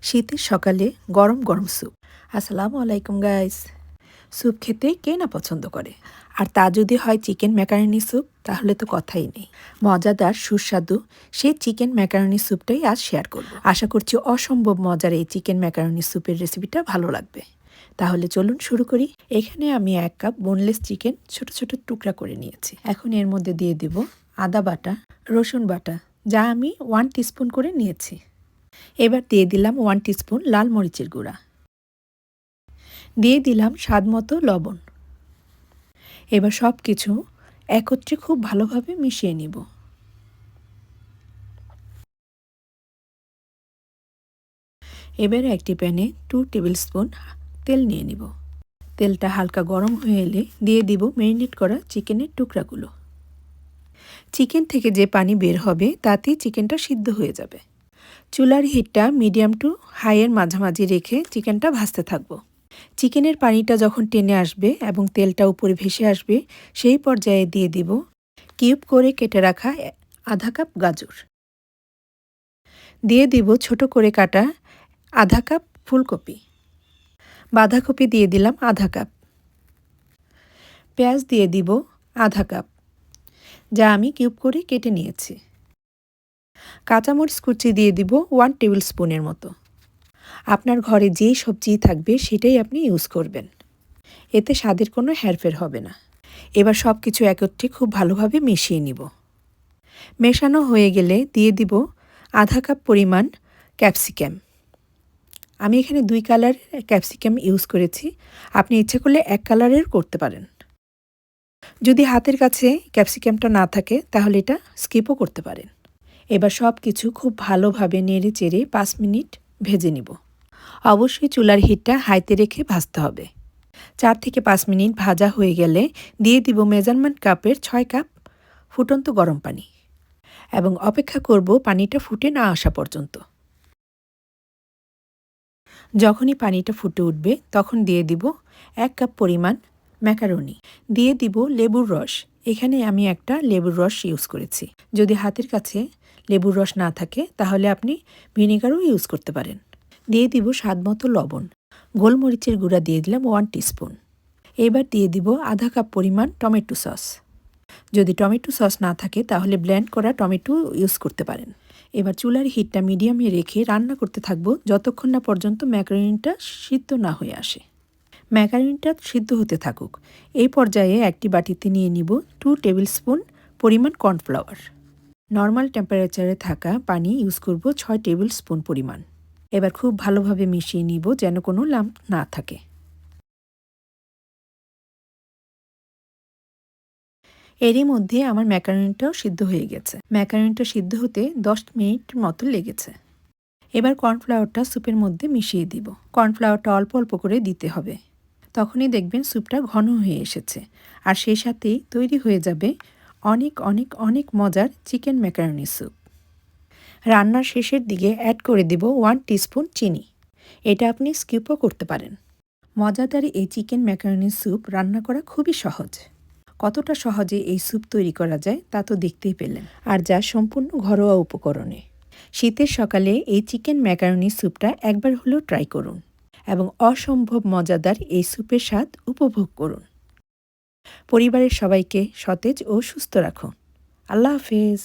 শীতের সকালে গরম গরম স্যুপ। আসসালামু আলাইকুম গাইস। স্যুপ খেতে কে না পছন্দ করে, আর তা যদি হয় চিকেন ম্যাকারনি স্যুপ, তাহলে তো কথাই নেই। মজাদার সুস্বাদু সেই চিকেন ম্যাকারনি স্যুপটাই আজ শেয়ার করব। আশা করছি অসম্ভব মজার এই চিকেন ম্যাকারনি স্যুপের রেসিপিটা ভালো লাগবে। তাহলে চলুন শুরু করি। এখানে আমি 1 কাপ বোনলেস চিকেন ছোট ছোট টুকরা করে নিয়েছি। এখন এর মধ্যে দিয়ে দিব আদা বাটা, রসুন বাটা, যা আমি 1 টিস্পুন করে নিয়েছি। এবার দিয়ে দিলাম 1 টিস্পুন লাল মরিচের গুঁড়া, দিয়ে দিলাম স্বাদমতো লবণ। এবার সব কিছু একত্রে খুব ভালোভাবে মিশিয়ে নিব। এবারে একটি প্যানে 2 টেবিল স্পুন তেল নিয়ে নিব। তেলটা হালকা গরম হয়ে এলে দিয়ে দিব ম্যারিনেট করা চিকেনের টুকরাগুলো। চিকেন থেকে যে পানি বের হবে তাতেই চিকেনটা সিদ্ধ হয়ে যাবে। চুলার হিটটা মিডিয়াম টু হাইয়ের মাঝামাঝি রেখে চিকেনটা ভাজতে থাকবো। চিকেনের পানিটা যখন টেনে আসবে এবং তেলটা উপরে ভেসে আসবে, সেই পর্যায়ে দিয়ে দিব কিউব করে কেটে রাখা আধা কাপ গাজর, দিয়ে দিব ছোট করে কাটা আধা কাপ ফুলকপি, বাঁধাকপি দিয়ে দিলাম আধা কাপ, পেঁয়াজ দিয়ে দিব আধা কাপ, যা আমি কিউব করে কেটে নিয়েছি। কাঁচামরিচ কুচি দিয়ে দিব 1 টেবিল স্পুনের মতো। আপনার ঘরে যেই সবজি থাকবে সেটাই আপনি ইউজ করবেন, এতে স্বাদের কোনো হেরফের হবে না। এবার সব কিছু একত্রে খুব ভালোভাবে মিশিয়ে নিব। মেশানো হয়ে গেলে দিয়ে দিব আধা কাপ পরিমাণ ক্যাপসিকাম। আমি এখানে 2 কালার ক্যাপসিকাম ইউজ করেছি, আপনি ইচ্ছে করলে 1 কালারের করতে পারেন। যদি হাতের কাছে ক্যাপসিকামটা না থাকে তাহলে এটা স্কিপও করতে পারেন। এবার সব কিছু খুব ভালোভাবে নেড়ে চেড়ে 5 মিনিট ভেজে নিব। অবশ্যই চুলার হিটটা হাইতে রেখে ভাজতে হবে। 4 থেকে 5 মিনিট ভাজা হয়ে গেলে দিয়ে দিব মেজারমেন্ট কাপের 6 কাপ ফুটন্ত গরম পানি এবং অপেক্ষা করব পানিটা ফুটে না আসা পর্যন্ত। যখনই পানিটা ফুটে উঠবে তখন দিয়ে দিব 1 কাপ পরিমাণ ম্যাকারনি, দিয়ে দিব লেবুর রস। এখানে আমি একটা লেবুর রস ইউজ করেছি। যদি হাতের কাছে লেবুর রস না থাকে তাহলে আপনি ভিনেগারও ইউজ করতে পারেন। দিয়ে দিব স্বাদমতো লবণ। গোলমরিচের গুঁড়া দিয়ে দিলাম 1 টিস্পুন। এবার দিয়ে দিব আধা কাপ পরিমাণ টমেটো সস। যদি টমেটো সস না থাকে তাহলে ব্লেন্ড করা টমেটো ইউজ করতে পারেন। এবার চুলার হিটটা মিডিয়ামে রেখে রান্না করতে থাকবো যতক্ষণ না পর্যন্ত ম্যাকারনিটা সিদ্ধ না হয়ে আসে। ম্যাকারনিটা সিদ্ধ হতে থাকুক। এই পর্যায়ে একটি বাটিতে নিয়ে নিব 2 টেবিল স্পুন পরিমাণ কর্নফ্লাওয়ার। নর্মাল টেম্পারেচারে থাকা পানি ইউজ করব 6 টেবিল স্পুন পরিমাণ। এবার খুব ভালোভাবে মিশিয়ে নিব যেন কোনো লাম্প না থাকে। এরই মধ্যে আমার ম্যাকারনিটাও সিদ্ধ হয়ে গেছে। ম্যাকারনিটা সিদ্ধ হতে 10 মিনিট মতো লেগেছে। এবার কর্নফ্লাওয়ারটা স্যুপের মধ্যে মিশিয়ে দিব। কর্নফ্লাওয়ারটা অল্প অল্প করে দিতে হবে, তখনই দেখবেন স্যুপটা ঘন হয়ে এসেছে। আর সেই সাথেই তৈরি হয়ে যাবে অনেক অনেক অনেক মজার চিকেন ম্যাকারনি স্যুপ। রান্নার শেষের দিকে অ্যাড করে দিব 1 টিস্পুন চিনি। এটা আপনি স্কিপও করতে পারেন। মজাদার এই চিকেন ম্যাকারনি স্যুপ রান্না করা খুবই সহজ। কতটা সহজে এই স্যুপ তৈরি করা যায় তা তো দেখতেই পেলেন, আর যা সম্পূর্ণ ঘরোয়া উপকরণে। শীতের সকালে এই চিকেন ম্যাকারনি স্যুপটা একবার হলেও ট্রাই করুন এবং অসম্ভব মজাদার এই স্যুপের স্বাদ উপভোগ করুন। পরিবারের সবাইকে সতেজ ও সুস্থ রাখুন। আল্লাহ হাফেজ।